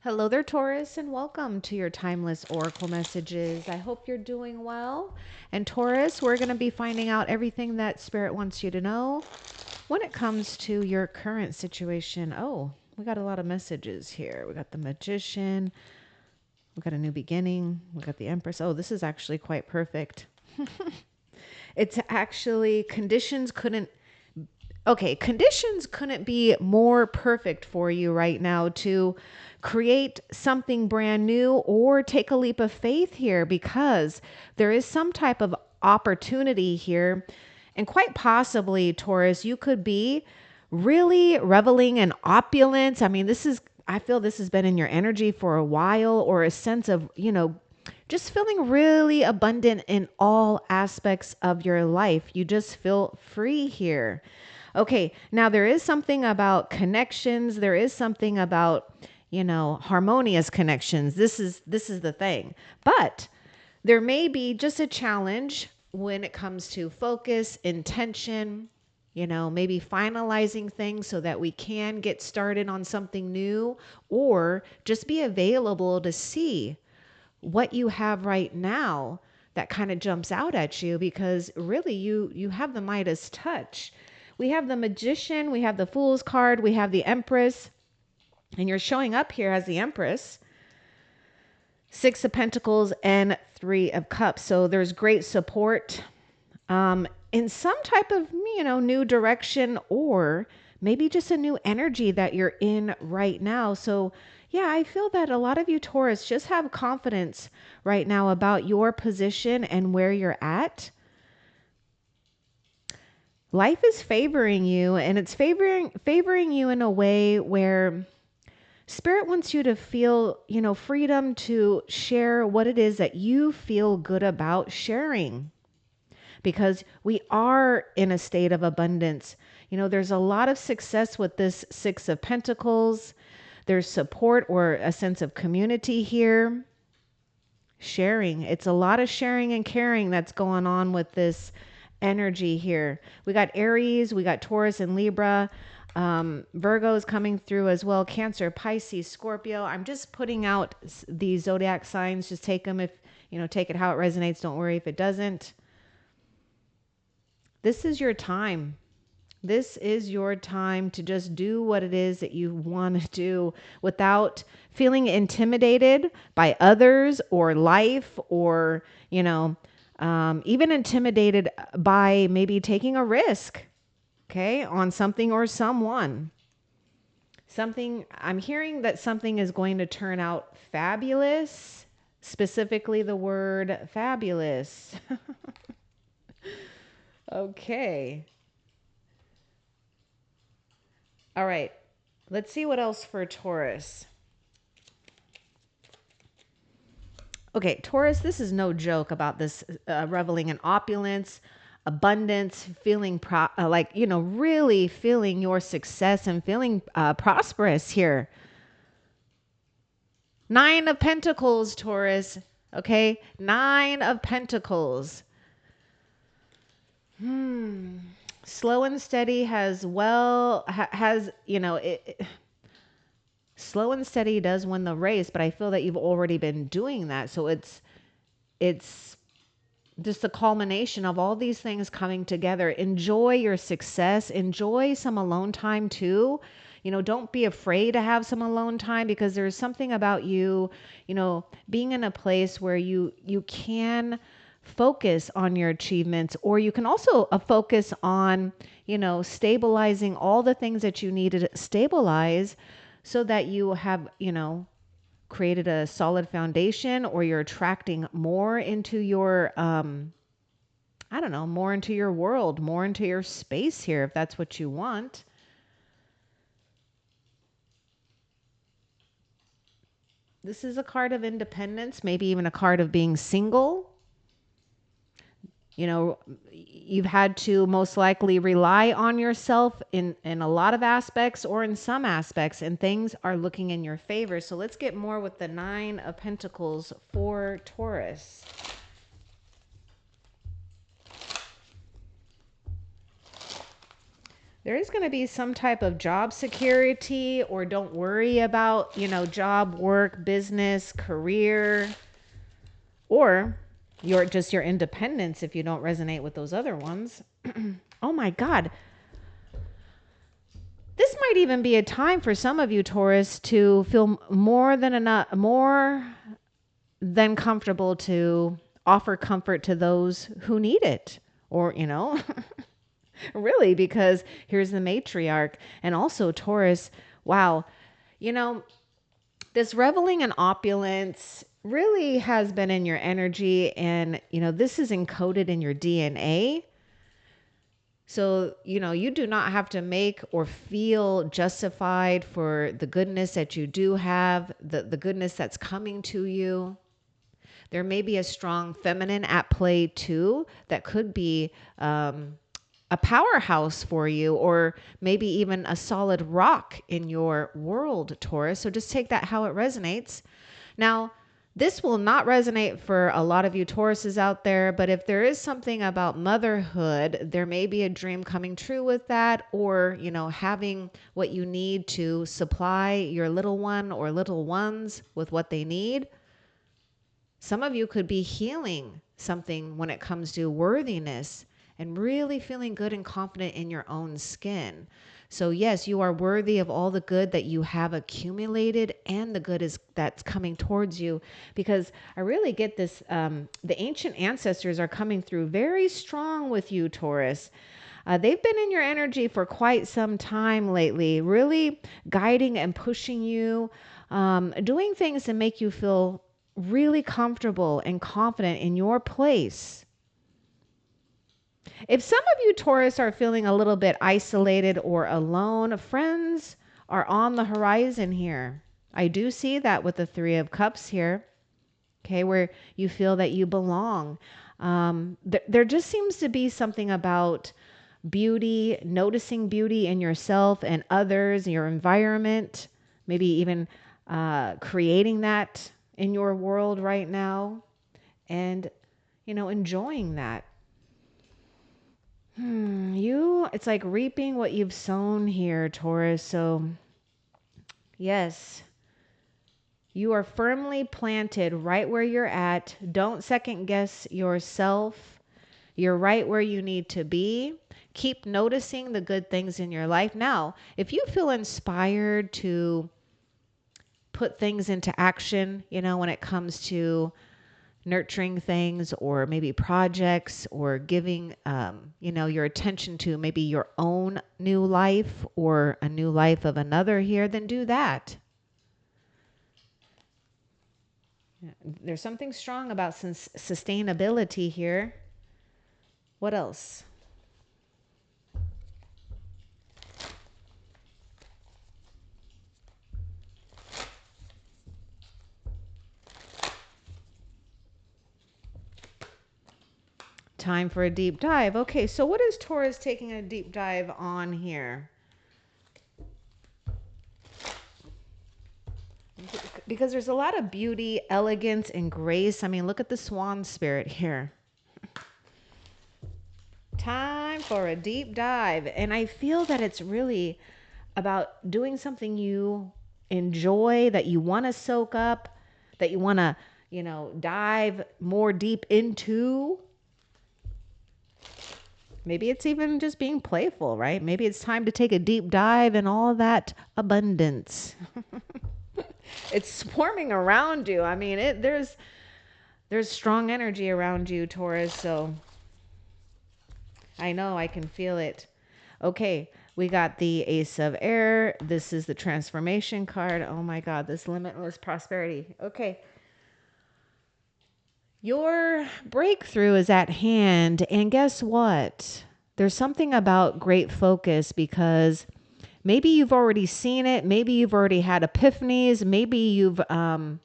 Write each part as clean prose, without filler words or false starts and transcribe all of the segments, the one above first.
Hello there, Taurus, and welcome to your timeless oracle messages. I hope you're doing well. And Taurus, we're going to be finding out everything that Spirit wants you to know when it comes to your current situation. Oh, we got a lot of messages here. We got the Magician, we got a new beginning, we got the Empress. Oh, this is actually quite perfect. It's actually conditions couldn't be more perfect for you right now to create something brand new or take a leap of faith here, because there is some type of opportunity here. And quite possibly, Taurus, you could be really reveling in opulence. I mean, I feel this has been in your energy for a while, or a sense of, just feeling really abundant in all aspects of your life. You just feel free here. Okay, now there is something about connections. There is something about, harmonious connections. This is the thing. But there may be just a challenge when it comes to focus, intention, maybe finalizing things so that we can get started on something new, or just be available to see what you have right now that kind of jumps out at you, because really you have the Midas touch. We have the Magician, we have the Fool's card, we have the Empress, and you're showing up here as the Empress, Six of Pentacles and Three of Cups. So there's great support in some type of, new direction, or maybe just a new energy that you're in right now. So yeah, I feel that a lot of you Taurus just have confidence right now about your position and where you're at. Life is favoring you, and it's favoring you in a way where Spirit wants you to feel, freedom to share what it is that you feel good about sharing, because we are in a state of abundance. There's a lot of success with this Six of Pentacles. There's support or a sense of community here. Sharing. It's a lot of sharing and caring that's going on with this energy here. We got Aries, we got Taurus and Libra. Virgo is coming through as well. Cancer, Pisces, Scorpio. I'm just putting out these zodiac signs. Just take them if, take it how it resonates. Don't worry if it doesn't. This is your time. This is your time to just do what it is that you want to do without feeling intimidated by others or life, or, even intimidated by maybe taking a risk, okay, on something or someone. I'm hearing that something is going to turn out fabulous, specifically the word fabulous. Okay. All right. Let's see what else for Taurus. Okay, Taurus, this is no joke about this reveling in opulence, abundance, feeling really feeling your success and feeling prosperous here. Nine of Pentacles, Taurus. Okay, Nine of Pentacles. Slow and steady slow and steady does win the race, but I feel that you've already been doing that. So it's just the culmination of all these things coming together. Enjoy your success. Enjoy some alone time too. Don't be afraid to have some alone time, because there's something about you, being in a place where you can focus on your achievements, or you can also focus on, stabilizing all the things that you need to stabilize, so that you have, created a solid foundation, or you're attracting more into your, I don't know, more into your world, more into your space here, if that's what you want. This is a card of independence, maybe even a card of being single. You've had to most likely rely on yourself in a lot of aspects, or in some aspects, and things are looking in your favor. So let's get more with the Nine of Pentacles for Taurus. there is going to be some type of job security, or don't worry about, job, work, business, career, or your independence if you don't resonate with those other ones. Oh my God. This might even be a time for some of you, Taurus, to feel more than comfortable to offer comfort to those who need it. Or, really, because here's the matriarch. And also Taurus, wow, you know, this reveling in opulence really has been in your energy. And, this is encoded in your DNA. So, you do not have to make or feel justified for the goodness that you do have, the goodness that's coming to you. There may be a strong feminine at play too, that could be a powerhouse for you, or maybe even a solid rock in your world, Taurus. So just take that how it resonates. Now, this will not resonate for a lot of you Tauruses out there, but if there is something about motherhood, there may be a dream coming true with that, or, having what you need to supply your little one or little ones with what they need. Some of you could be healing something when it comes to worthiness and really feeling good and confident in your own skin. So yes, you are worthy of all the good that you have accumulated and the good that's coming towards you, because I really get this. The ancient ancestors are coming through very strong with you, Taurus. They've been in your energy for quite some time lately, really guiding and pushing you, doing things to make you feel really comfortable and confident in your place. If some of you Taurus are feeling a little bit isolated or alone, friends are on the horizon here. I do see that with the Three of Cups here, okay, where you feel that you belong. There just seems to be something about beauty, noticing beauty in yourself and others, your environment, maybe even creating that in your world right now, and, enjoying that. It's like reaping what you've sown here, Taurus. So yes, you are firmly planted right where you're at. Don't second guess yourself. You're right where you need to be. Keep noticing the good things in your life. Now, if you feel inspired to put things into action, when it comes to nurturing things, or maybe projects, or giving, your attention to maybe your own new life or a new life of another here, then do that. There's something strong about sustainability here. What else? Time for a deep dive. Okay, so what is Taurus taking a deep dive on here? Because there's a lot of beauty, elegance, and grace. I mean, look at the swan spirit here. Time for a deep dive. And I feel that it's really about doing something you enjoy, that you want to soak up, that you want to, dive more deep into. Maybe it's even just being playful, right? Maybe it's time to take a deep dive in all that abundance. It's swarming around you. I mean, there's strong energy around you, Taurus. So I know I can feel it. Okay, we got the Ace of Air. This is the transformation card. Oh my God, this limitless prosperity. Okay. Your breakthrough is at hand. And guess what? There's something about great focus, because maybe you've already seen it. Maybe you've already had epiphanies. Maybe you've come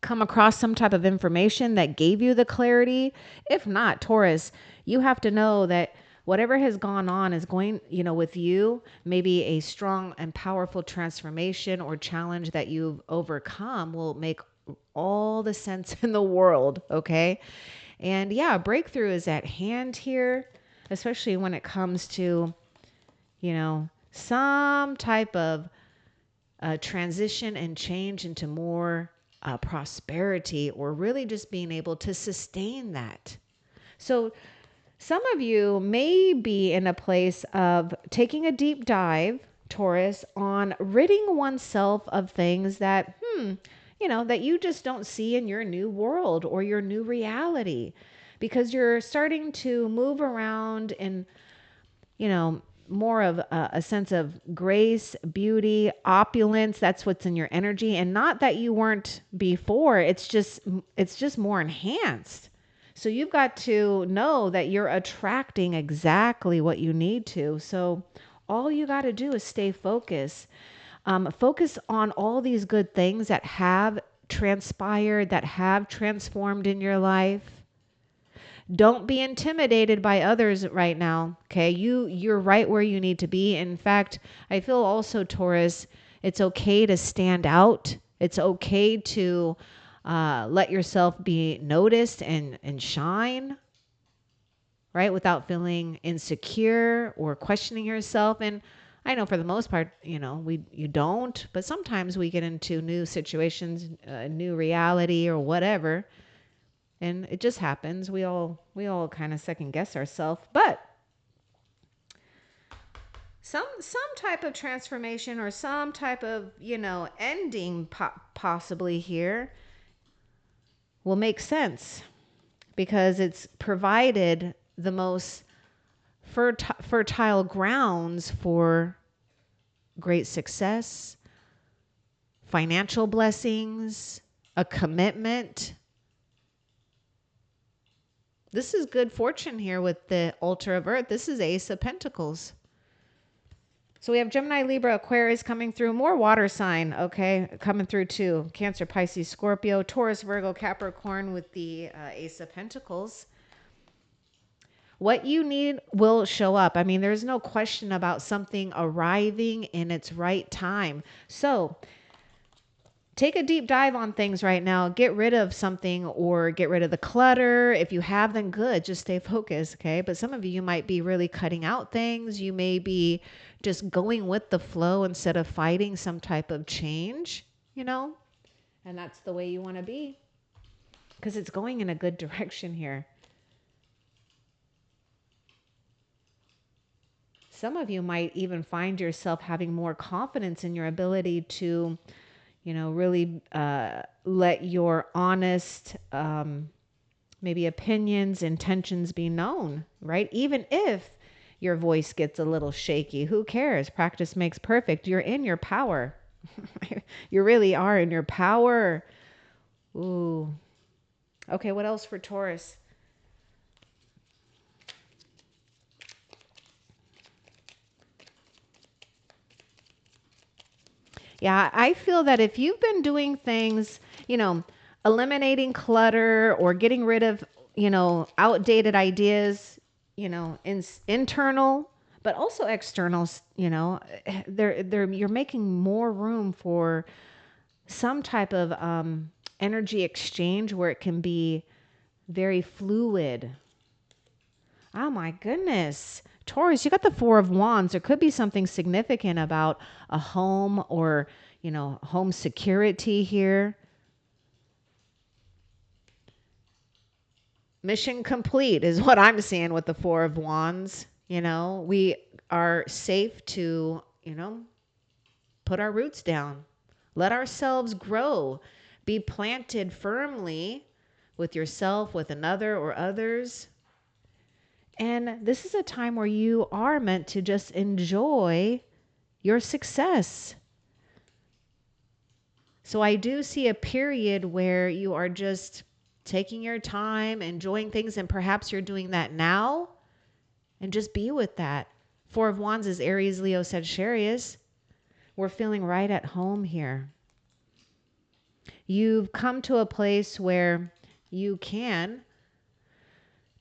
across some type of information that gave you the clarity. If not, Taurus, you have to know that whatever has gone on is going, with you, maybe a strong and powerful transformation or challenge that you've overcome will make all the sense in the world. Okay. And yeah, breakthrough is at hand here, especially when it comes to, some type of transition and change into more prosperity, or really just being able to sustain that. So some of you may be in a place of taking a deep dive, Taurus, on ridding oneself of things that, that you just don't see in your new world or your new reality, because you're starting to move around in, more of a sense of grace, beauty, opulence. That's what's in your energy. And not that you weren't before. It's just more enhanced. So you've got to know that you're attracting exactly what you need to. So all you got to do is stay focused. Focus on all these good things that have transpired, that have transformed in your life. Don't be intimidated by others right now. Okay. You're right where you need to be. In fact, I feel also, Taurus, it's okay to stand out. It's okay to let yourself be noticed and shine, right? Without feeling insecure or questioning yourself. And I know for the most part, you don't, but sometimes we get into new situations, new reality or whatever. And it just happens. We all kind of second guess ourselves, but some type of transformation or some type of, ending possibly here will make sense, because it's provided the most fertile grounds for great success, financial blessings, a commitment. This is good fortune here with the altar of earth. This is Ace of Pentacles. So we have Gemini, Libra, Aquarius coming through. More water sign, okay, coming through too. Cancer, Pisces, Scorpio, Taurus, Virgo, Capricorn with the Ace of Pentacles. What you need will show up. I mean, there's no question about something arriving in its right time. So take a deep dive on things right now. Get rid of something or get rid of the clutter. If you have, then good. Just stay focused, okay? But some of you might be really cutting out things. You may be just going with the flow instead of fighting some type of change, And that's the way you want to be, because it's going in a good direction here. Some of you might even find yourself having more confidence in your ability to, really let your honest, maybe opinions, intentions be known, right? Even if your voice gets a little shaky, who cares? Practice makes perfect. You're in your power. You really are in your power. Ooh. Okay, what else for Taurus? Yeah, I feel that if you've been doing things, eliminating clutter or getting rid of, outdated ideas, internal, but also external, you're making more room for some type of energy exchange where it can be very fluid. Oh my goodness. Taurus, you got the Four of Wands. There could be something significant about a home or, home security here. Mission complete is what I'm seeing with the Four of Wands. We are safe to, put our roots down, let ourselves grow, be planted firmly with yourself, with another or others. And this is a time where you are meant to just enjoy your success. So I do see a period where you are just taking your time, enjoying things, and perhaps you're doing that now, and just be with that. Four of Wands is Aries, Leo, Sagittarius. We're feeling right at home here. You've come to a place where you can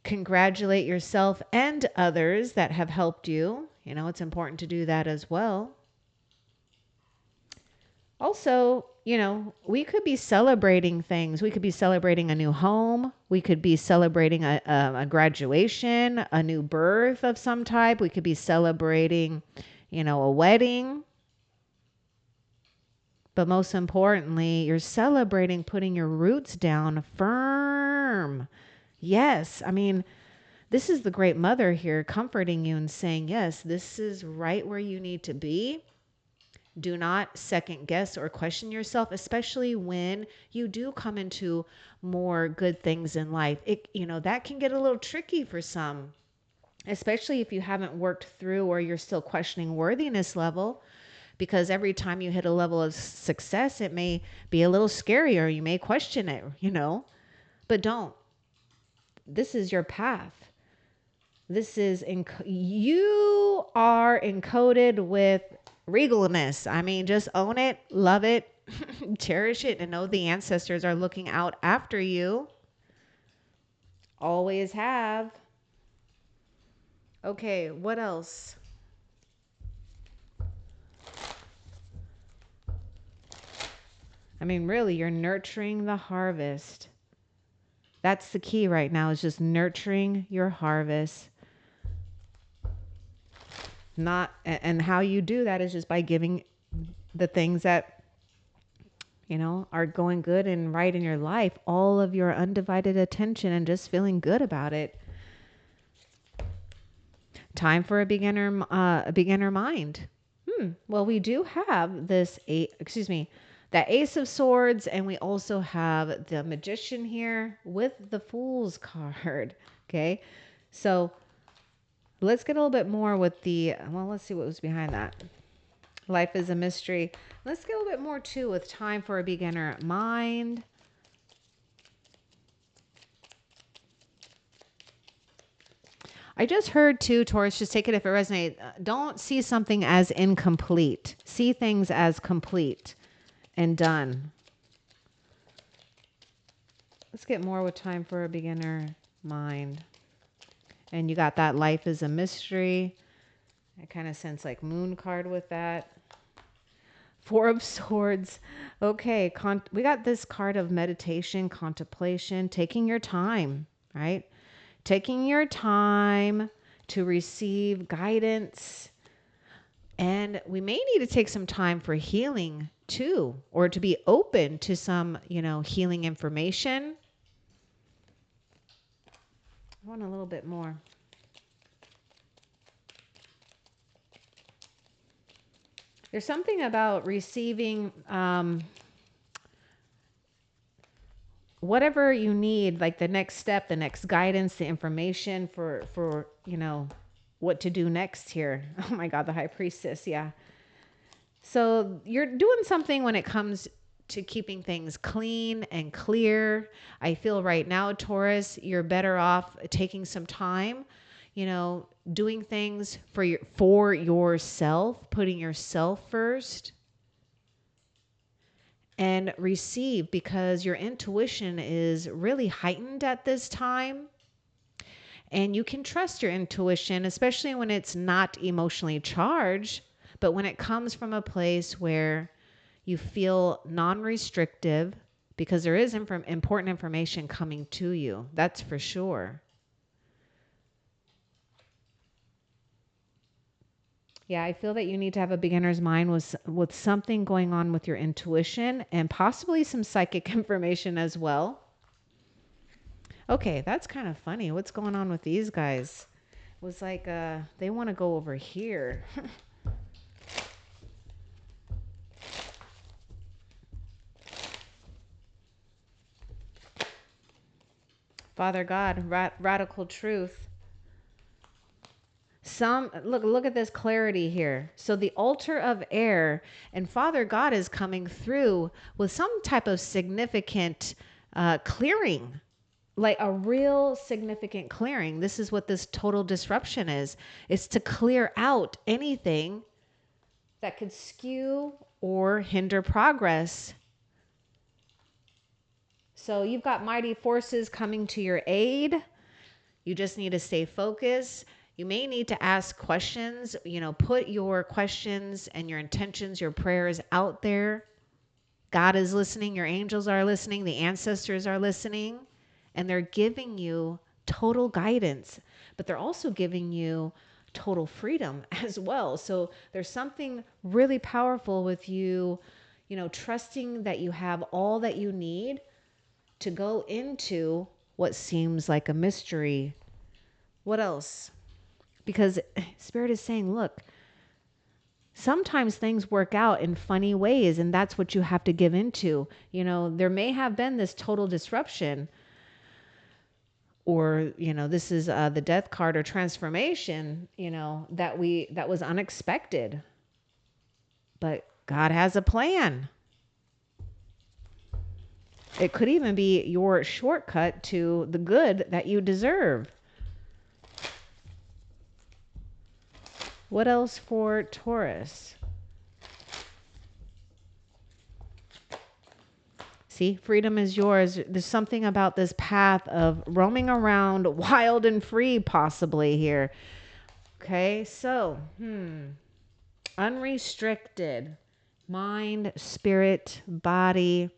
congratulate yourself and others that have helped you. It's important to do that as well. Also, we could be celebrating things. We could be celebrating a new home. We could be celebrating a graduation, a new birth of some type. We could be celebrating, a wedding. But most importantly, you're celebrating putting your roots down firm. Yes. I mean, this is the great mother here comforting you and saying, yes, this is right where you need to be. Do not second guess or question yourself, especially when you do come into more good things in life. That can get a little tricky for some, especially if you haven't worked through or you're still questioning worthiness level, because every time you hit a level of success, it may be a little scary or you may question it, but don't. This is your path. You are encoded with regalness. I mean, just own it, love it, cherish it, and know the ancestors are looking out after you. Always have. Okay, what else? I mean, really, you're nurturing the harvest. That's the key right now, is just nurturing your harvest. And how you do that is just by giving the things that are going good and right in your life all of your undivided attention and just feeling good about it. Time for a beginner mind. Well, we do have that Ace of Swords, and we also have the Magician here with the Fool's card. Okay, so let's get a little bit more with let's see what was behind that. Life is a mystery. Let's get a little bit more too with time for a beginner mind. I just heard too, Taurus, just take it if it resonates. Don't see something as incomplete. See things as complete and done. Let's get more with time for a beginner mind. And you got that life is a mystery. I kind of sense like moon card with that. Four of Swords. Okay, we got this card of meditation, contemplation, taking your time, right? Taking your time to receive guidance. And we may need to take some time for healing too, or to be open to some, healing information. I want a little bit more. There's something about receiving whatever you need, like the next step, the next guidance, the information for what to do next here. Oh my God, the High Priestess. Yeah. So you're doing something when it comes to keeping things clean and clear. I feel right now, Taurus, you're better off taking some time, doing things for yourself, putting yourself first, and receive, because your intuition is really heightened at this time. And you can trust your intuition, especially when it's not emotionally charged, but when it comes from a place where you feel non-restrictive, because there is important information coming to you. That's for sure. Yeah, I feel that you need to have a beginner's mind with something going on with your intuition and possibly some psychic information as well. Okay, that's kind of funny. What's going on with these guys? It was like they want to go over here. Father God, radical truth. Look at this clarity here. So the altar of air, and Father God is coming through with some type of significant clearing, like a real significant clearing. This is what this total disruption is. It's to clear out anything that could skew or hinder progress. So you've got mighty forces coming to your aid. You just need to stay focused. You may need to ask questions, put your questions and your intentions, your prayers out there. God is listening, your angels are listening, the ancestors are listening, and they're giving you total guidance, but they're also giving you total freedom as well. So there's something really powerful with you, trusting that you have all that you need to go into what seems like a mystery. What else? Because Spirit is saying, look, sometimes things work out in funny ways, and that's what you have to give into. There may have been this total disruption, or this is the death card or transformation, that was unexpected, but God has a plan. It could even be your shortcut to the good that you deserve. What else for Taurus? See, freedom is yours. There's something about this path of roaming around wild and free, possibly here. Okay, so, unrestricted mind, spirit, body.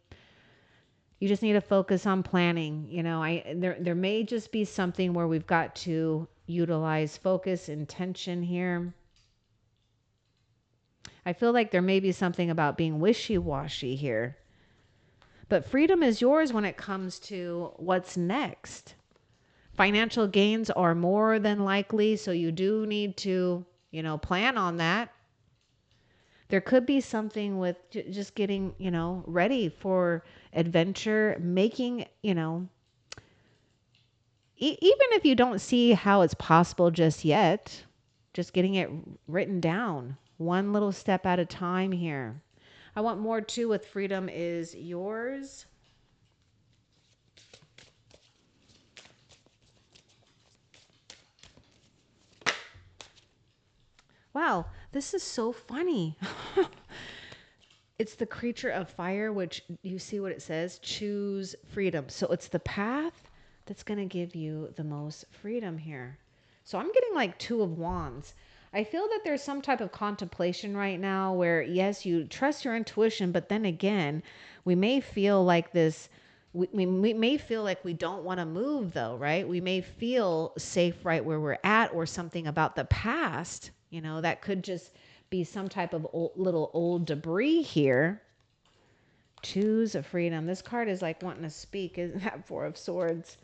You just need to focus on planning. There may just be something where we've got to utilize focus, intention here. I feel like there may be something about being wishy-washy here. But freedom is yours when it comes to what's next. Financial gains are more than likely, so you do need to, plan on that. There could be something with just getting, ready for adventure, making, even if you don't see how it's possible just yet, just getting it written down, one little step at a time here. I want more too with freedom is yours. Wow, this is so funny. It's the creature of fire, which you see what it says, choose freedom. So it's the path that's going to give you the most freedom here. So I'm getting like 2 of Wands. I feel that there's some type of contemplation right now where, yes, you trust your intuition, but then again, we may feel like this. We may feel like we don't want to move though, right? We may feel safe right where we're at, or something about the past, that could just be some type of little old debris here. Choose a freedom. This card is like wanting to speak, isn't that 4 of Swords?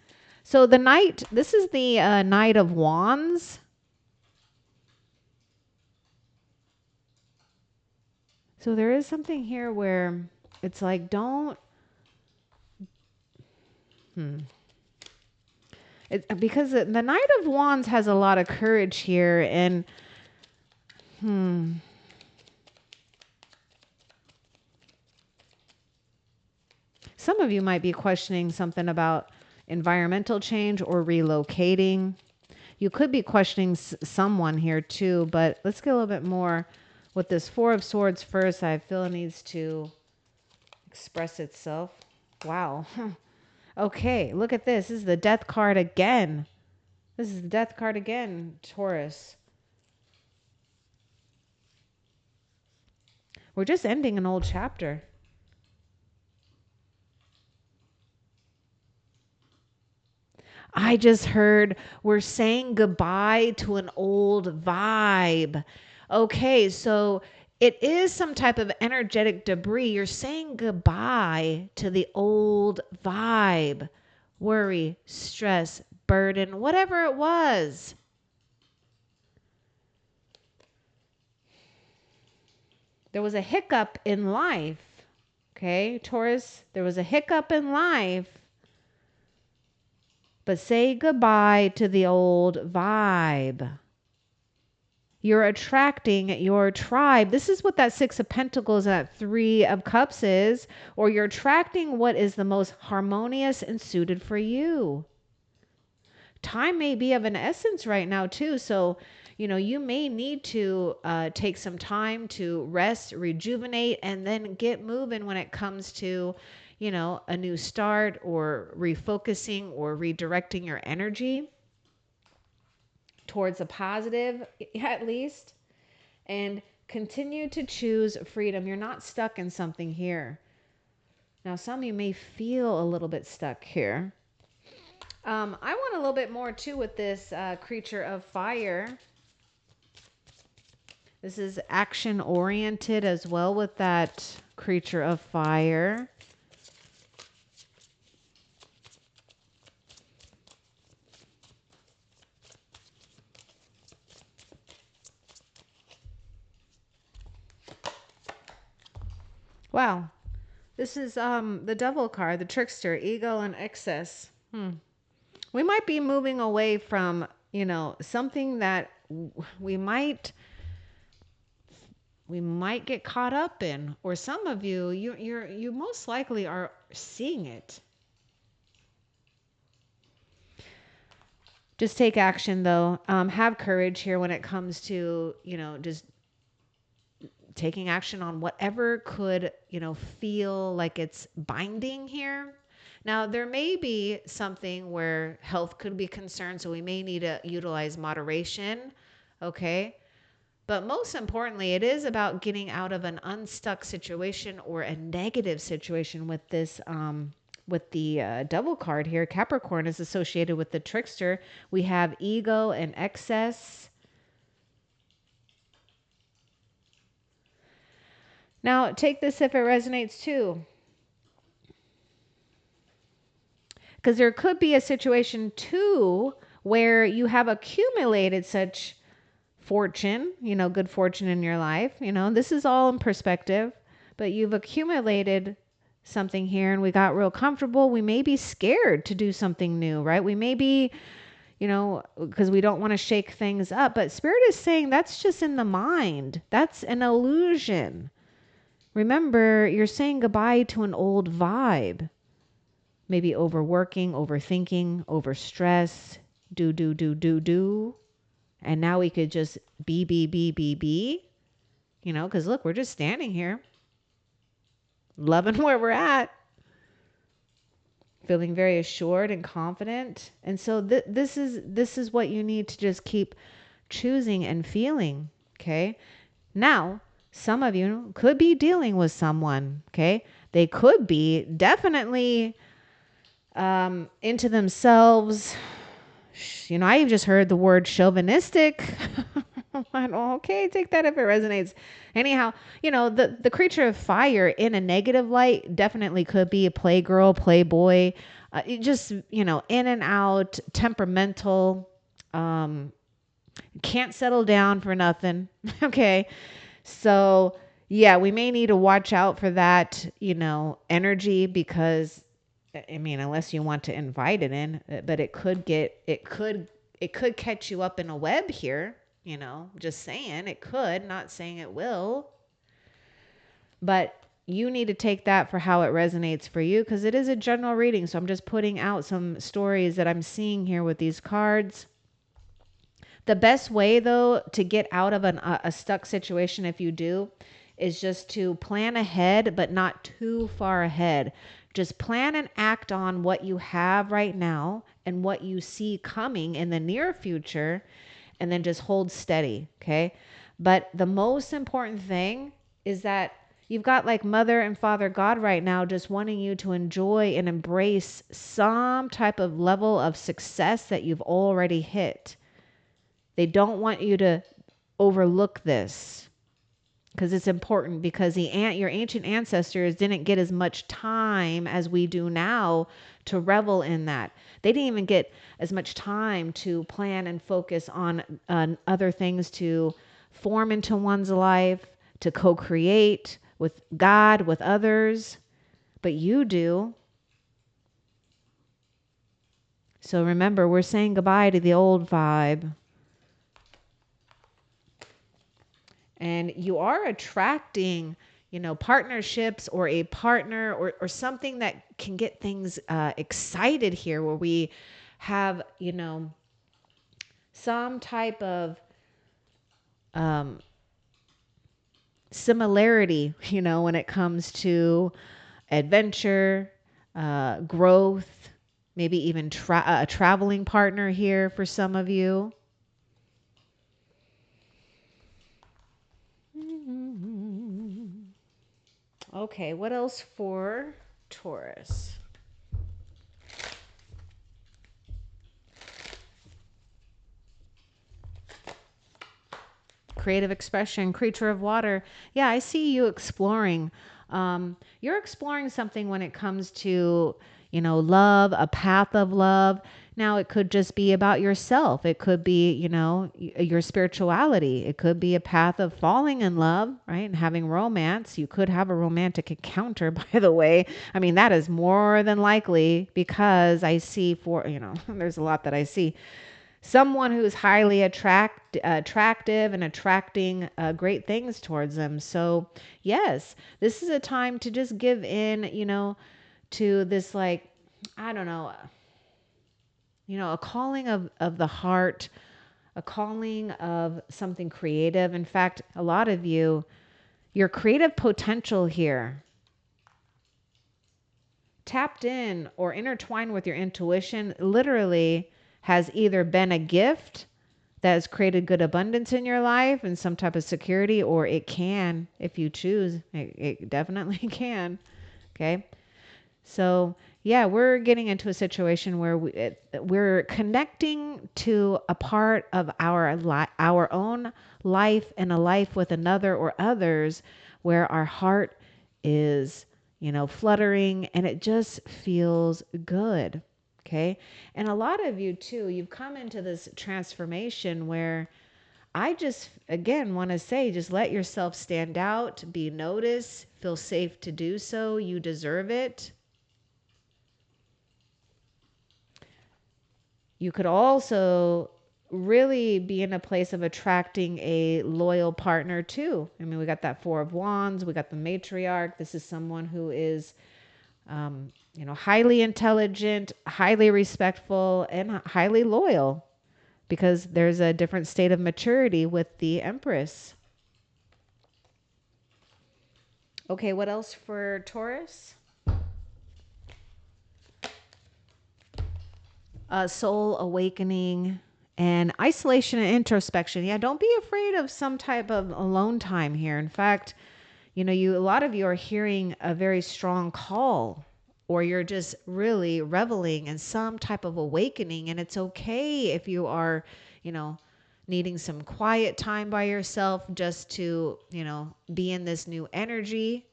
So the Knight, this is the Knight of Wands. So there is something here where it's like, don't, because the Knight of Wands has a lot of courage here, and some of you might be questioning something about environmental change or relocating. You could be questioning someone here too, but let's get a little bit more with this 4 of Swords first. I feel it needs to express itself. Wow. Okay, look at this. This is the Death card again. This is the Death card again, Taurus. We're just ending an old chapter. I just heard we're saying goodbye to an old vibe. Okay, so it is some type of energetic debris. You're saying goodbye to the old vibe, worry, stress, burden, whatever it was. There was a hiccup in life. Okay, Taurus, there was a hiccup in life. But say goodbye to the old vibe. You're attracting your tribe. This is what that 6 of Pentacles and that 3 of Cups is. Or you're attracting what is the most harmonious and suited for you. Time may be of an essence right now too. So, you may need to take some time to rest, rejuvenate, and then get moving when it comes to, a new start, or refocusing or redirecting your energy towards a positive, at least, and continue to choose freedom. You're not stuck in something here. Now, some of you may feel a little bit stuck here. I want a little bit more too with this creature of fire. This is action oriented as well with that creature of fire. Wow. This is the devil card, the trickster, ego and excess. We might be moving away from, something that we might get caught up in, or some of you most likely are seeing it. Just take action though. Have courage here when it comes to, just taking action on whatever could, feel like it's binding here. Now, there may be something where health could be concerned, so we may need to utilize moderation. Okay. But most importantly, it is about getting out of an unstuck situation or a negative situation with this, with the devil card here. Capricorn is associated with the trickster. We have ego and excess. Now, take this if it resonates too. Because there could be a situation too where you have accumulated such fortune, good fortune in your life. This is all in perspective, but you've accumulated something here and we got real comfortable. We may be scared to do something new, right? We may be, because we don't want to shake things up, but Spirit is saying that's just in the mind. That's an illusion. Remember, you're saying goodbye to an old vibe. Maybe overworking, overthinking, overstress, do. And now we could just be, because look, we're just standing here, loving where we're at, feeling very assured and confident. And so this is what you need to just keep choosing and feeling. Okay. Now, some of you could be dealing with someone. Okay. They could be definitely into themselves. I just heard the word chauvinistic. Okay, take that if it resonates. Anyhow, the creature of fire in a negative light definitely could be a playgirl, playboy, just, in and out, temperamental, can't settle down for nothing. Okay. So yeah, we may need to watch out for that, energy, because unless you want to invite it in, but it could catch you up in a web here, just saying it could, not saying it will, but you need to take that for how it resonates for you, because it is a general reading. So I'm just putting out some stories that I'm seeing here with these cards. The best way, though, to get out of a stuck situation, if you do, is just to plan ahead, but not too far ahead. Just plan and act on what you have right now and what you see coming in the near future, and then just hold steady, okay? But the most important thing is that you've got like Mother and Father God right now just wanting you to enjoy and embrace some type of level of success that you've already hit. They don't want you to overlook this, because it's important, because your ancient ancestors didn't get as much time as we do now to revel in that. They didn't even get as much time to plan and focus on other things to form into one's life, to co-create with God, with others, but you do. So remember, we're saying goodbye to the old vibe. And you are attracting, partnerships, or a partner, or something that can get things excited here, where we have, some type of similarity, when it comes to adventure, growth, maybe even a traveling partner here for some of you. Okay, what else for Taurus. Creative expression, creature of water. Yeah, I see you exploring. You're exploring something when it comes to, love, a path of love. Now, it could just be about yourself. It could be, your spirituality. It could be a path of falling in love, right? And having romance. You could have a romantic encounter, by the way. I mean, that is more than likely because I see there's a lot that I see. Someone who's highly attractive and attracting great things towards them. So yes, this is a time to just give in, to this, like, I don't know, a calling of the heart, a calling of something creative. In fact, a lot of you, your creative potential here, tapped in or intertwined with your intuition, literally has either been a gift that has created good abundance in your life and some type of security, or it can, if you choose, it definitely can. Okay. So yeah, we're getting into a situation where we're connecting to a part of our own life and a life with another or others where our heart is, fluttering and it just feels good. Okay. And a lot of you too, you've come into this transformation where I just, again, want to say, just let yourself stand out, be noticed, feel safe to do so. You deserve it. You could also really be in a place of attracting a loyal partner too. I mean, we got that Four of Wands, we got the matriarch. This is someone who is, highly intelligent, highly respectful, and highly loyal because there's a different state of maturity with the Empress. Okay, what else for Taurus? Soul awakening and isolation and introspection. Yeah, don't be afraid of some type of alone time here. In fact, a lot of you are hearing a very strong call, or you're just really reveling in some type of awakening. And it's okay if you are, needing some quiet time by yourself just to, be in this new energy.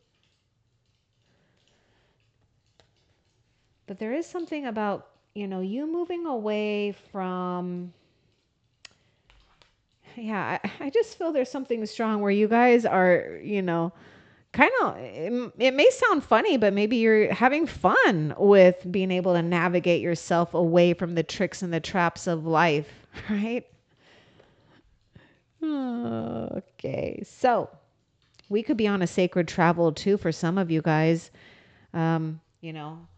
But there is something about, you moving away from, yeah, I just feel there's something strong where you guys are, kind of, it may sound funny, but maybe you're having fun with being able to navigate yourself away from the tricks and the traps of life, right? Okay, so we could be on a sacred travel too for some of you guys.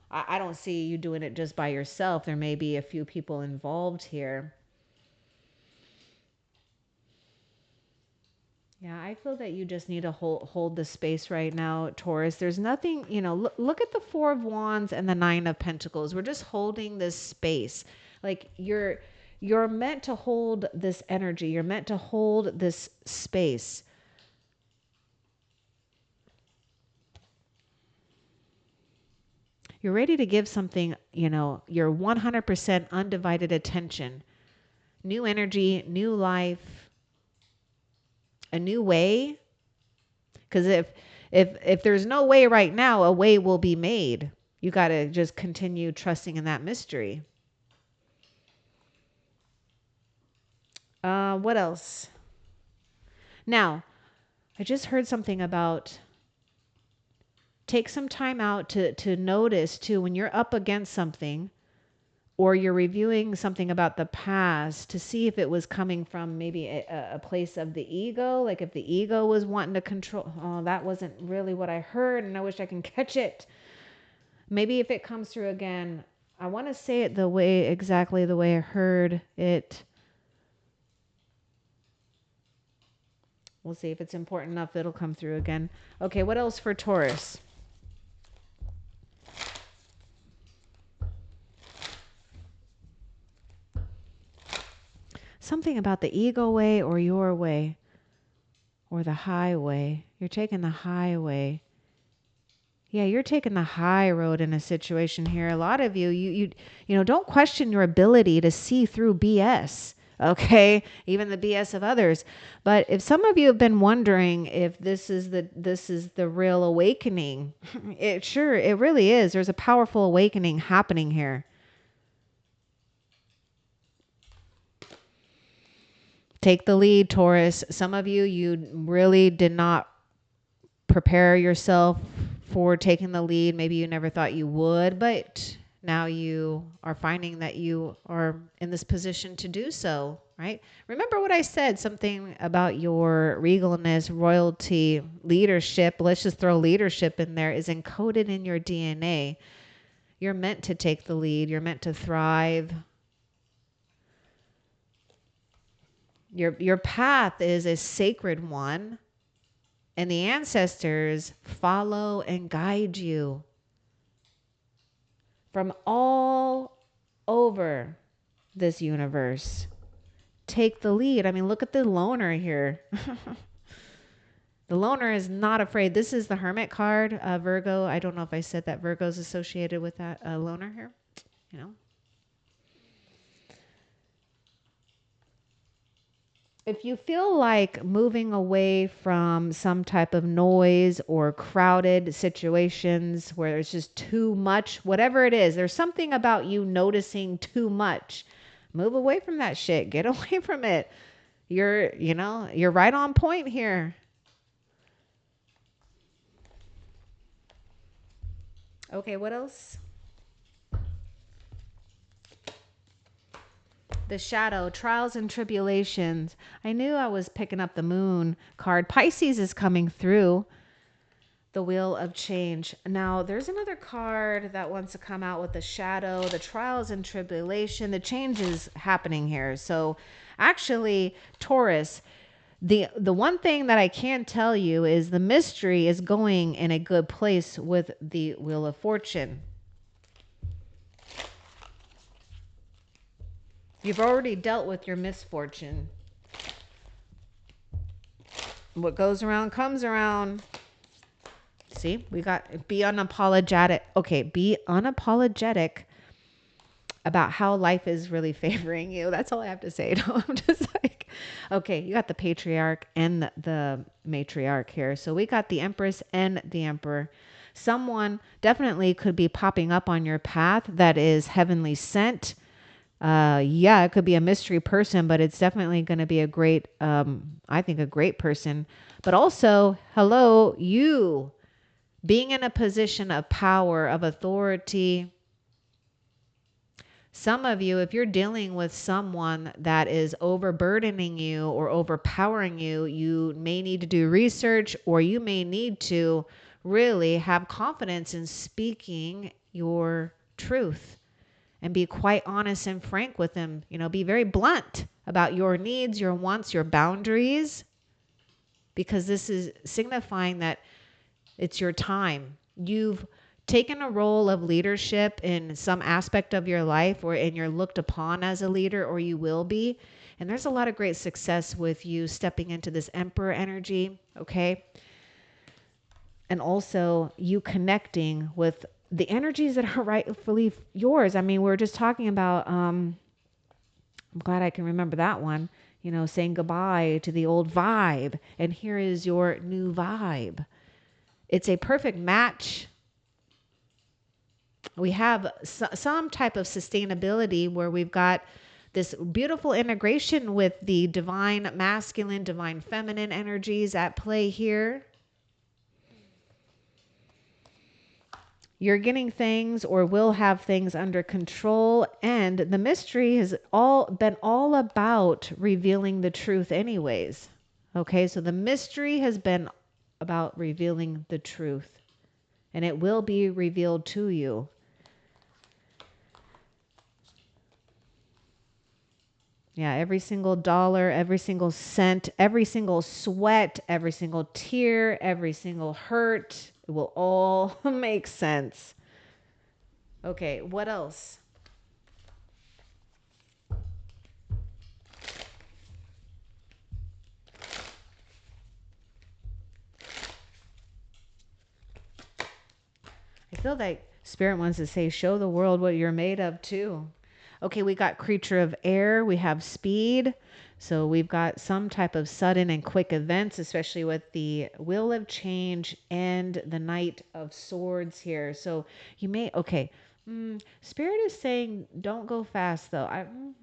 I don't see you doing it just by yourself. There may be a few people involved here. Yeah, I feel that you just need to hold the space right now, Taurus. There's nothing, look at the Four of Wands and the Nine of Pentacles. We're just holding this space. Like you're meant to hold this energy. You're meant to hold this space. You're ready to give something, your 100% undivided attention. New energy, new life, a new way. Because if there's no way right now, a way will be made. You got to just continue trusting in that mystery. What else? Now, I just heard something about take some time out to notice too when you're up against something or you're reviewing something about the past to see if it was coming from maybe a place of the ego, like if the ego was wanting to control. Oh, that wasn't really what I heard and I wish I can catch it. Maybe if it comes through again, I want to say it exactly the way I heard it. We'll see if it's important enough, it'll come through again. Okay, what else for Taurus? Something about the ego way or your way or the highway. You're taking the highway. Yeah, you're taking the high road in a situation here. A lot of you don't question your ability to see through BS. Okay, even the BS of others. But if some of you have been wondering if this is the real awakening, it really is. There's a powerful awakening happening here. Take the lead, Taurus. Some of you really did not prepare yourself for taking the lead. Maybe you never thought you would, but now you are finding that you are in this position to do so, right? Remember what I said, something about your regalness, royalty, leadership. Let's just throw leadership in there, is encoded in your DNA. You're meant to take the lead. You're meant to thrive. Your path is a sacred one. And the ancestors follow and guide you from all over this universe. Take the lead. I mean, look at the loner here. The loner is not afraid. This is the Hermit card, Virgo. I don't know if I said that Virgo's associated with that loner here. You know, if you feel like moving away from some type of noise or crowded situations where it's just too much, whatever it is, there's something about you noticing too much. Move away from that shit. Get away from it. You're right on point here. Okay, what else? The shadow, trials and tribulations. I knew I was picking up the moon card. Pisces is coming through. The wheel of change. Now, there's another card that wants to come out with the shadow, the trials and tribulation. The change is happening here. So, actually, Taurus, the one thing that I can tell you is the mystery is going in a good place with the wheel of fortune. You've already dealt with your misfortune. What goes around comes around. See, we got be unapologetic. Okay, be unapologetic about how life is really favoring you. That's all I have to say. I'm just like, okay, you got the patriarch and the matriarch here. So we got the empress and the emperor. Someone definitely could be popping up on your path that is heavenly sent. Yeah, it could be a mystery person, but it's definitely going to be a great, I think a great person. But also, hello, you being in a position of power, of authority. Some of you, if you're dealing with someone that is overburdening you or overpowering you, you may need to do research, or you may need to really have confidence in speaking your truth and be quite honest and frank with them. You know, be very blunt about your needs, your wants, your boundaries, because this is signifying that it's your time. You've taken a role of leadership in some aspect of your life, and you're looked upon as a leader, or you will be. And there's a lot of great success with you stepping into this emperor energy, okay? And also you connecting with the energies that are rightfully yours. I mean, we were just talking about, I'm glad I can remember that one, you know, saying goodbye to the old vibe. And here is your new vibe. It's a perfect match. We have some type of sustainability where we've got this beautiful integration with the divine masculine, divine feminine energies at play here. You're getting things or will have things under control. And the mystery has been all about revealing the truth anyways. Okay, so the mystery has been about revealing the truth. And it will be revealed to you. Yeah, every single dollar, every single cent, every single sweat, every single tear, every single hurt, it will all make sense. Okay, what else? feel like Spirit wants to say, show the world what you're made of too. Okay, we got creature of air. We have speed. So we've got some type of sudden and quick events, especially with the wheel of change and the knight of swords here. So you may, okay. Spirit is saying, don't go fast though.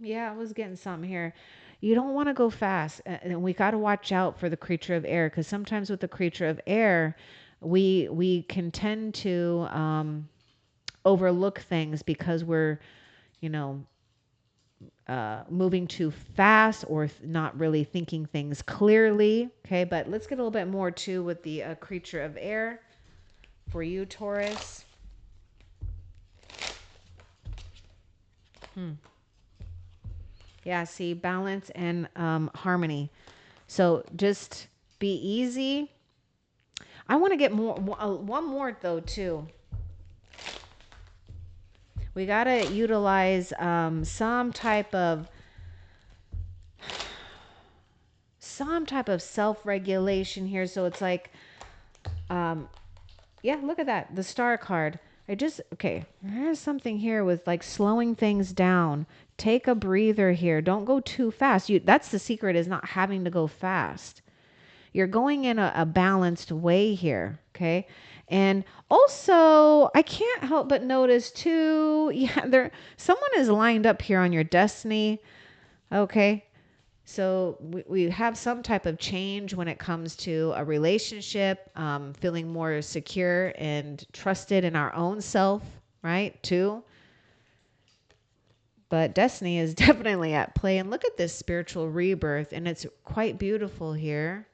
Yeah, I was getting something here. You don't want to go fast. And we got to watch out for the creature of air, because sometimes with the creature of air, we can tend to overlook things because we're, you know, moving too fast or not really thinking things clearly. Okay, but let's get a little bit more too with the creature of air for you, Taurus. Yeah, see, balance and harmony. So just be easy. I want to get one more though too. We got to utilize some type of self-regulation here. So it's like, yeah, look at that. The star card. Okay, there's something here with like slowing things down. Take a breather here. Don't go too fast. That's the secret, is not having to go fast. You're going in a balanced way here. Okay. And also, I can't help but notice too, yeah, someone is lined up here on your destiny. Okay. So we have some type of change when it comes to a relationship, feeling more secure and trusted in our own self, right? Too. But destiny is definitely at play. And look at this spiritual rebirth, and it's quite beautiful here.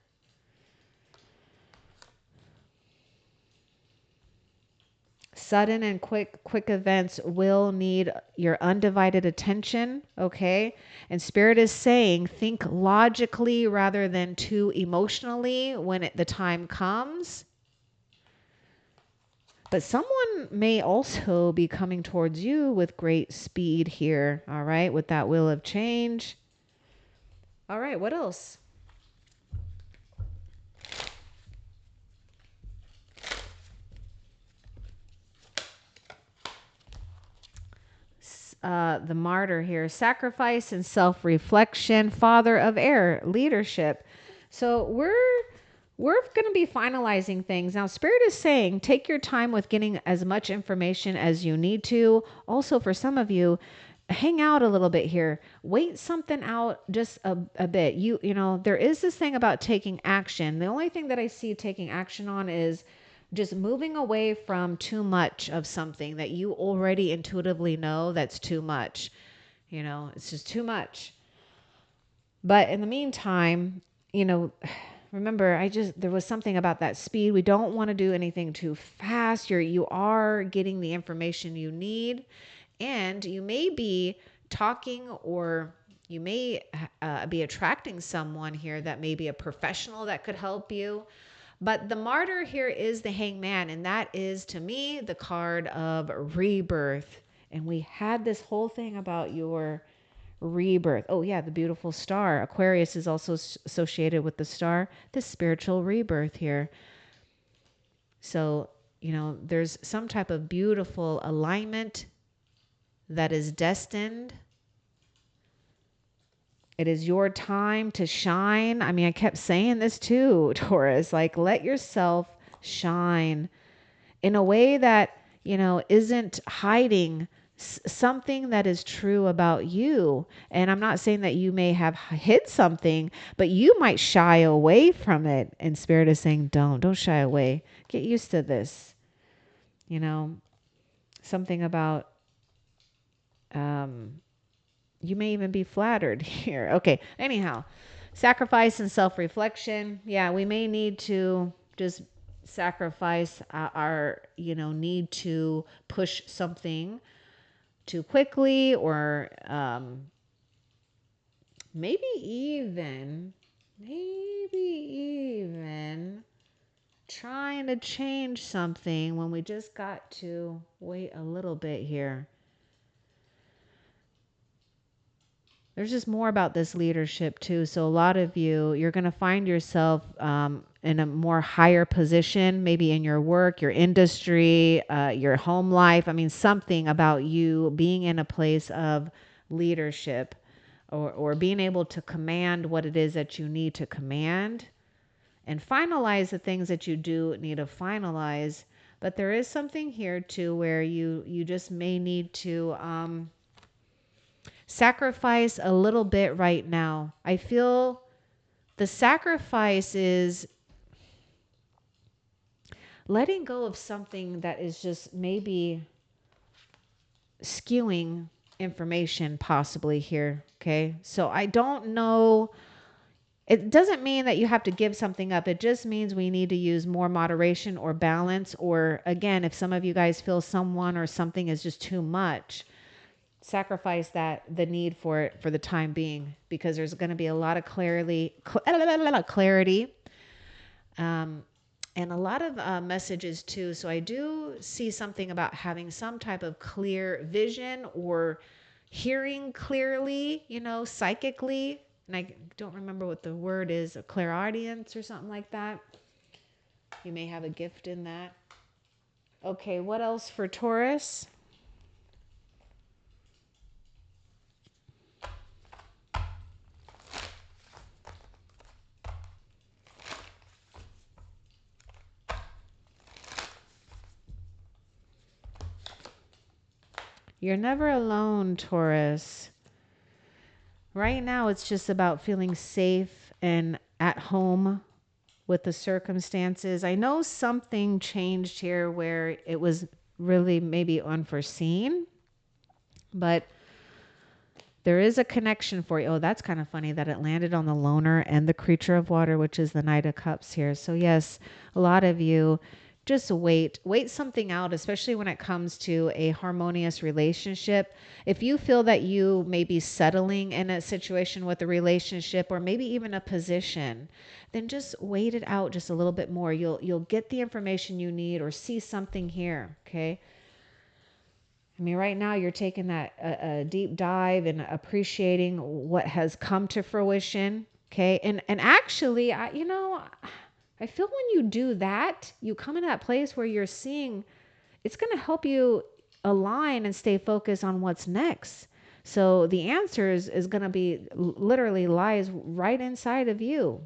Sudden and quick events will need your undivided attention, okay? And Spirit is saying, think logically rather than too emotionally when the time comes. But someone may also be coming towards you with great speed here, all right? With that wheel of change. All right, what else? The martyr here, sacrifice and self-reflection, father of air, leadership. So we're going to be finalizing things now. Spirit is saying, take your time with getting as much information as you need to. Also, for some of you, hang out a little bit here. Wait something out just a bit. You know, there is this thing about taking action. The only thing that I see taking action on is just moving away from too much of something that you already intuitively know that's too much. You know, it's just too much. But in the meantime, you know, remember, there was something about that speed. We don't want to do anything too fast. You are getting the information you need, and you may be talking, or you may be attracting someone here that may be a professional that could help you. But the martyr here is the hangman, and that is, to me, the card of rebirth. And we had this whole thing about your rebirth. Oh, yeah, the beautiful star. Aquarius is also associated with the star, the spiritual rebirth here. So, you know, there's some type of beautiful alignment that is destined. It is your time to shine. I mean, I kept saying this too, Taurus, like, let yourself shine in a way that, you know, isn't hiding something that is true about you. And I'm not saying that you may have hid something, but you might shy away from it. And Spirit is saying, don't shy away. Get used to this. You know, something about, you may even be flattered here. Okay. Anyhow, sacrifice and self-reflection. Yeah, we may need to just sacrifice our, you know, need to push something too quickly, or maybe even trying to change something when we just got to wait a little bit here. There's just more about this leadership too. So a lot of you, you're going to find yourself in a more higher position, maybe in your work, your industry, your home life. I mean, something about you being in a place of leadership, or being able to command what it is that you need to command and finalize the things that you do need to finalize. But there is something here too where you just may need to sacrifice a little bit right now. I feel the sacrifice is letting go of something that is just maybe skewing information possibly here. Okay. So I don't know. It doesn't mean that you have to give something up. It just means we need to use more moderation or balance. Or again, if some of you guys feel someone or something is just too much, sacrifice the need for it for the time being, because there's going to be a lot of clarity, and a lot of messages too. So I do see something about having some type of clear vision or hearing clearly, psychically. And I don't remember what the word is, a clairaudience or something like that. You may have a gift in that. Okay, what else for Taurus? You're never alone, Taurus. Right now, it's just about feeling safe and at home with the circumstances. I know something changed here where it was really maybe unforeseen, but there is a connection for you. Oh, that's kind of funny that it landed on the loner and the creature of water, which is the Knight of Cups here. So yes, a lot of you just wait something out, especially when it comes to a harmonious relationship. If you feel that you may be settling in a situation with a relationship or maybe even a position, then just wait it out just a little bit more. You'll get the information you need or see something here, okay? I mean, right now you're taking that a deep dive and appreciating what has come to fruition, okay? And actually, I feel when you do that, you come in that place where you're seeing, it's going to help you align and stay focused on what's next. So the answers is going to be literally lies right inside of you.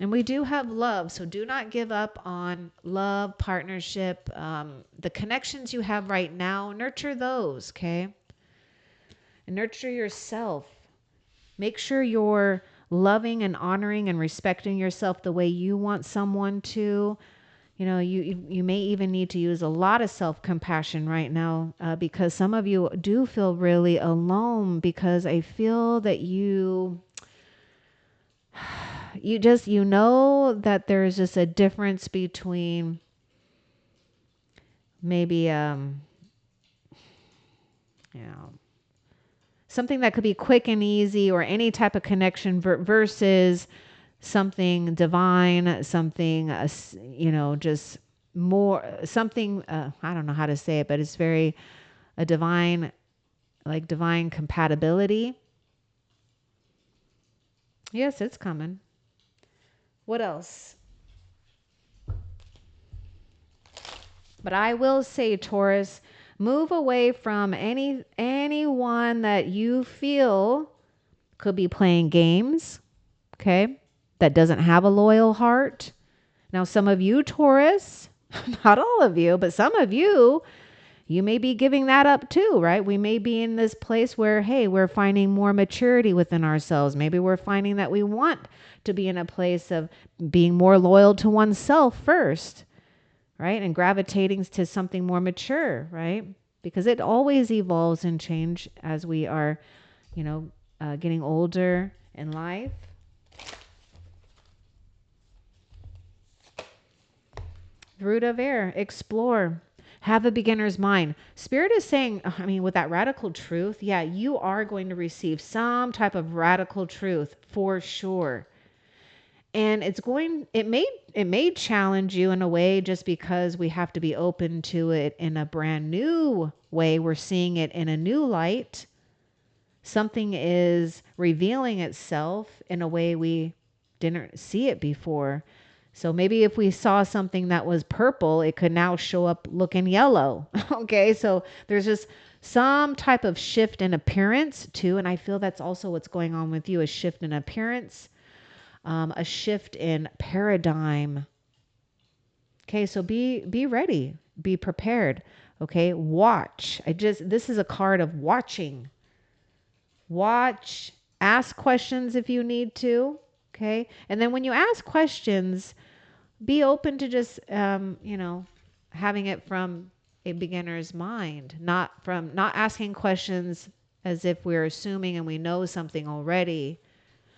And we do have love, so do not give up on love, partnership, the connections you have right now. Nurture those, okay? And nurture yourself. Make sure you're loving and honoring and respecting yourself the way you want someone to. You may even need to use a lot of self-compassion right now, because some of you do feel really alone, because I feel that you know that there's just a difference between maybe something that could be quick and easy or any type of connection versus something divine, something just more something, I don't know how to say it, but it's very a divine, like divine compatibility. Yes, it's coming. What else? But I will say, Taurus, move away from anyone that you feel could be playing games, okay? That doesn't have a loyal heart. Now, some of you, Taurus, not all of you, but some of you, you may be giving that up too, right? We may be in this place where, hey, we're finding more maturity within ourselves. Maybe we're finding that we want to be in a place of being more loyal to oneself first, right? And gravitating to something more mature, right? Because it always evolves and change as we are, getting older in life. Root of air, explore, have a beginner's mind. Spirit is saying, with that radical truth, yeah, you are going to receive some type of radical truth for sure. And it may challenge you in a way, just because we have to be open to it in a brand new way. We're seeing it in a new light. Something is revealing itself in a way we didn't see it before. So maybe if we saw something that was purple, it could now show up looking yellow. Okay, so there's just some type of shift in appearance too. And I feel that's also what's going on with you, a shift in appearance, a shift in paradigm. Okay, so be ready, be prepared. Okay, watch. This is a card of watching. Watch, ask questions if you need to. Okay, and then when you ask questions, be open to just, having it from a beginner's mind, not asking questions as if we're assuming and we know something already,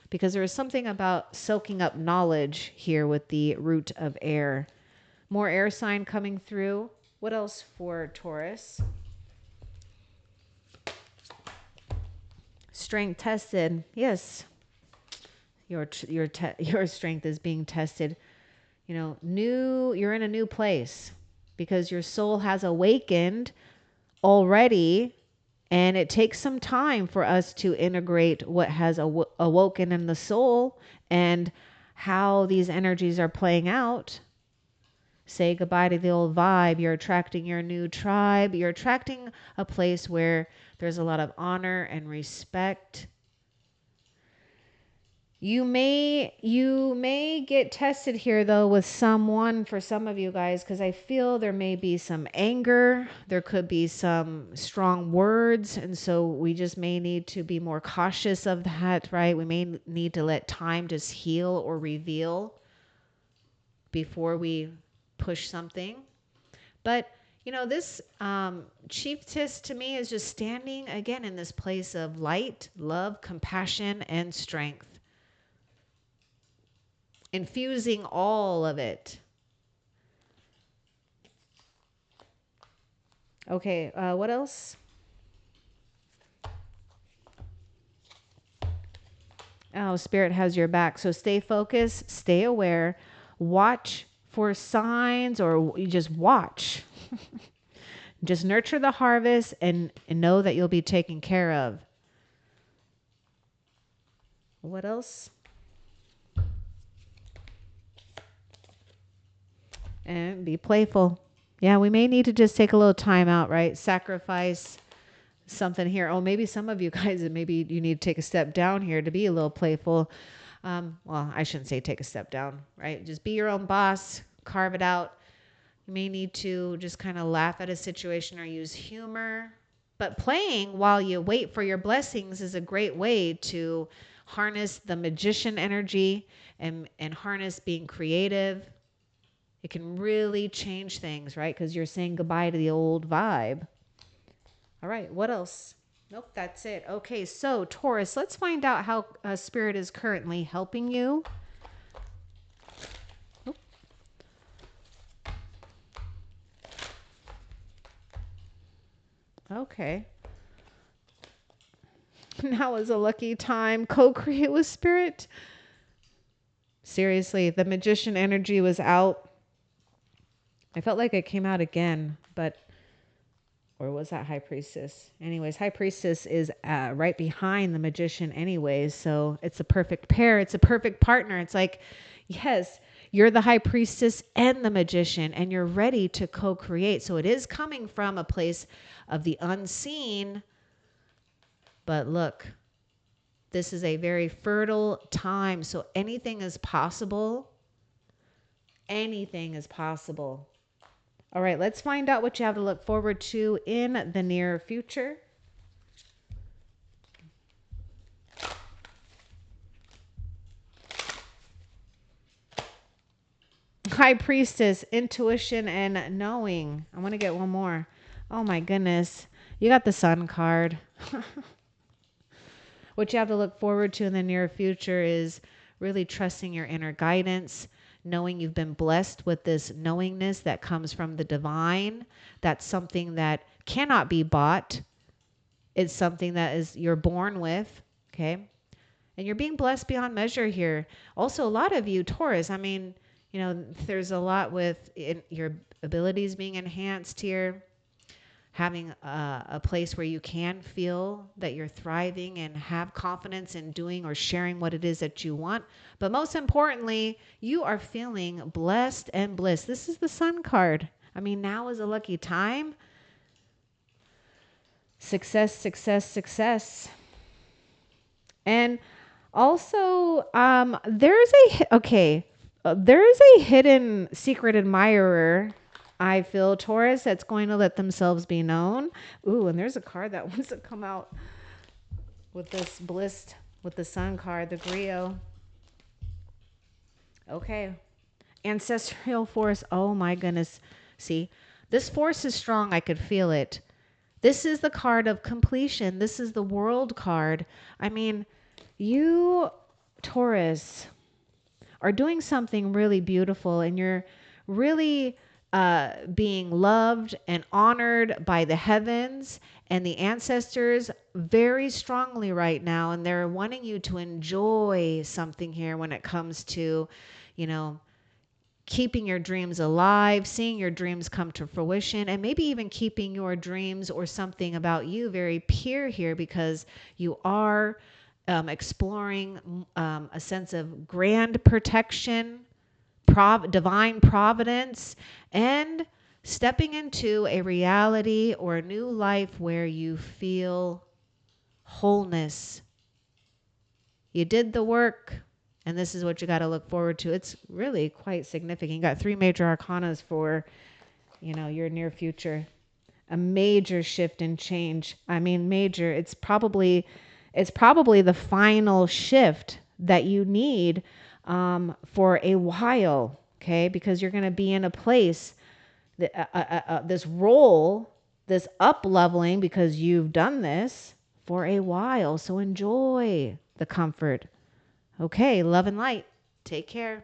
because there is something about soaking up knowledge here with the root of air. More air sign coming through. What else for Taurus? Strength tested. Yes. Your strength is being tested. You're in a new place because your soul has awakened already, and it takes some time for us to integrate what has awoken in the soul and how these energies are playing out. Say goodbye to the old vibe. You're attracting your new tribe. You're attracting a place where there's a lot of honor and respect. You may get tested here though with someone, for some of you guys, because I feel there may be some anger. There could be some strong words. And so we just may need to be more cautious of that, right? We may need to let time just heal or reveal before we push something. But this chiefess to me is just standing again in this place of light, love, compassion, and strength. Infusing all of it. Okay, what else? Oh, Spirit has your back. So stay focused, stay aware, watch for signs, or you just watch. Just nurture the harvest and know that you'll be taken care of. What else? And be playful. Yeah, we may need to just take a little time out, right? Sacrifice something here. Oh, maybe some of you guys, maybe you need to take a step down here to be a little playful. Well, I shouldn't say take a step down, right? Just be your own boss, carve it out. You may need to just kind of laugh at a situation or use humor. But playing while you wait for your blessings is a great way to harness the magician energy and harness being creative. It can really change things, right? Because you're saying goodbye to the old vibe. All right, what else? Nope, that's it. Okay, so Taurus, let's find out how Spirit is currently helping you. Oop. Okay. Now is a lucky time. Co-create with Spirit. Seriously, the magician energy was out. I felt like it came out again, or was that High Priestess? Anyways, High Priestess is right behind the magician anyways. So it's a perfect pair. It's a perfect partner. It's like, yes, you're the High Priestess and the magician, and you're ready to co-create. So it is coming from a place of the unseen. But look, this is a very fertile time. So anything is possible. Anything is possible. All right, let's find out what you have to look forward to in the near future. High Priestess, intuition and knowing. I want to get one more. Oh my goodness. You got the Sun card. What you have to look forward to in the near future is really trusting your inner guidance, knowing you've been blessed with this knowingness that comes from the divine. That's something that cannot be bought. It's something that you're born with, okay? And you're being blessed beyond measure here. Also, a lot of you, Taurus, I mean, there's a lot with your abilities being enhanced here. having a place where you can feel that you're thriving and have confidence in doing or sharing what it is that you want. But most importantly, you are feeling blessed and bliss. This is the Sun card. I mean, now is a lucky time. Success, success, success. And also, there's a hidden secret admirer, I feel, Taurus, that's going to let themselves be known. Ooh, and there's a card that wants to come out with this bliss, with the Sun card, the Griot. Okay. Ancestral force. Oh my goodness. See, this force is strong. I could feel it. This is the card of completion. This is the world card. I mean, you, Taurus, are doing something really beautiful, and you're really being loved and honored by the heavens and the ancestors very strongly right now. And they're wanting you to enjoy something here when it comes to, you know, keeping your dreams alive, seeing your dreams come to fruition, and maybe even keeping your dreams or something about you very pure here, because you are exploring a sense of grand protection, divine providence, and stepping into a reality or a new life where you feel wholeness. You did the work, and this is what you got to look forward to. It's really quite significant. You got 3 major arcanas for, your near future. A major shift and change. I mean, major. It's probably the final shift that you need for a while, okay? Because you're going to be in a place that this role, this up leveling, because you've done this for a while. So enjoy the comfort. Okay, love and light. Take care.